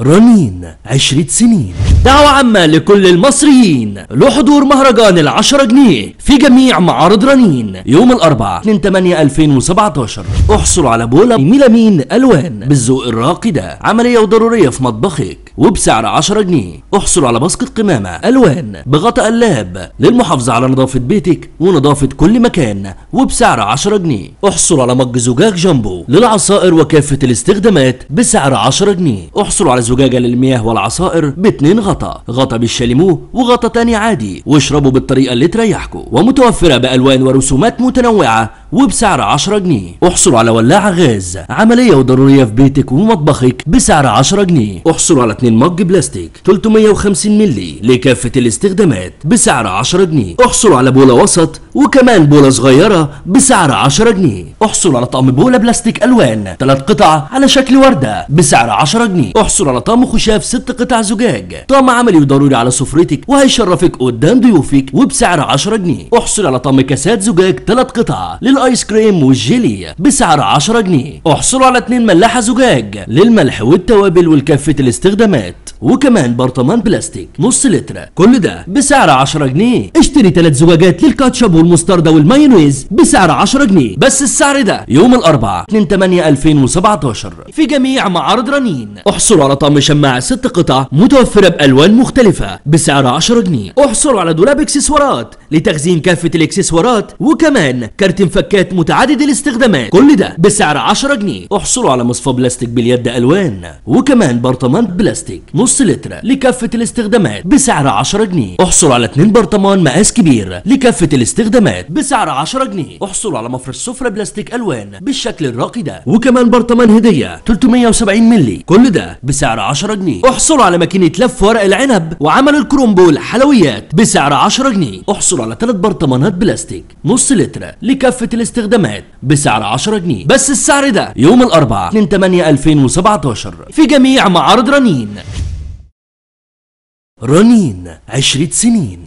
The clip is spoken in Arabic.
رنين 10 سنين. دعوة عامة لكل المصريين لحضور مهرجان ال10 جنيه في جميع معارض رنين يوم الأربعاء 2/8/2017. احصل على بولة ميلامين ألوان بالذوق الراقي ده، عملية وضرورية في مطبخك وبسعر 10 جنيه. احصل على باسكت قمامة ألوان بغطاء قلاب للمحافظة على نظافة بيتك ونظافة كل مكان وبسعر 10 جنيه. احصل على مج زجاج جامبو للعصائر وكافة الاستخدامات بسعر 10 جنيه. احصل على زجاجة للمياه والعصائر ب2 غطا بالشاليمو وغطا تاني عادي، واشربوا بالطريقة اللي تريحكم، ومتوفرة بألوان ورسومات متنوعة وبسعر 10 جنيه. احصلوا على ولاعة غاز عملية وضرورية في بيتك ومطبخك بسعر 10 جنيه. احصلوا على 2 مج بلاستيك 350 مللي لكافة الاستخدامات بسعر 10 جنيه. احصلوا على بولة وسط وكمان بولة صغيرة بسعر 10 جنيه. احصلوا على طقم بولة بلاستيك ألوان 3 قطع على شكل وردة بسعر 10 جنيه. احصلوا على طقم خشاف 6 قطع زجاج، طقم عملي وضروري على سفرتك وهيشرفك قدام ضيوفك وبسعر 10 جنيه. احصل على طقم كاسات زجاج 3 قطع للايس كريم والجيلي بسعر 10 جنيه. احصلوا على 2 ملاحة زجاج للملح والتوابل والكافة الاستخدامات، وكمان برطمان بلاستيك نص لتر، كل ده بسعر 10 جنيه. اشتري 3 زجاجات للكاتشب والمستردة والمايونيز بسعر 10 جنيه، بس السعر ده يوم الأربعاء 2/8/2017 في جميع معارض رنين. احصلوا على طقم شماعة 6 قطع متوفرة بألوان مختلفة بسعر 10 جنيه. احصلوا على دولاب اكسسوارات لتخزين كافة الاكسسوارات، وكمان كارت فكات متعدد الاستخدامات، كل ده بسعر 10 جنيه. احصلوا على مصفى بلاستيك باليد ألوان، وكمان برطمان بلاستيك نص لتر لكافة الاستخدامات بسعر 10 جنيه. احصلوا على 2 برطمان مقاس كبير لكافة الاستخدامات بسعر 10 جنيه. احصلوا على مفرش سفرة بلاستيك ألوان بالشكل الراقي ده، وكمان برطمان هدية 370 مللي، كل ده بسعر 10 جنيه. احصلوا على ماكينة لف ورق العنب وعمل الكرومبول حلويات بسعر 10 جنيه. احصلوا على 3 برطمانات بلاستيك نص لتر لكافة الاستخدامات بسعر 10 جنيه، بس السعر ده يوم الأربعاء 2/8/2017 في جميع معارض رنين. رنين 10 سنين.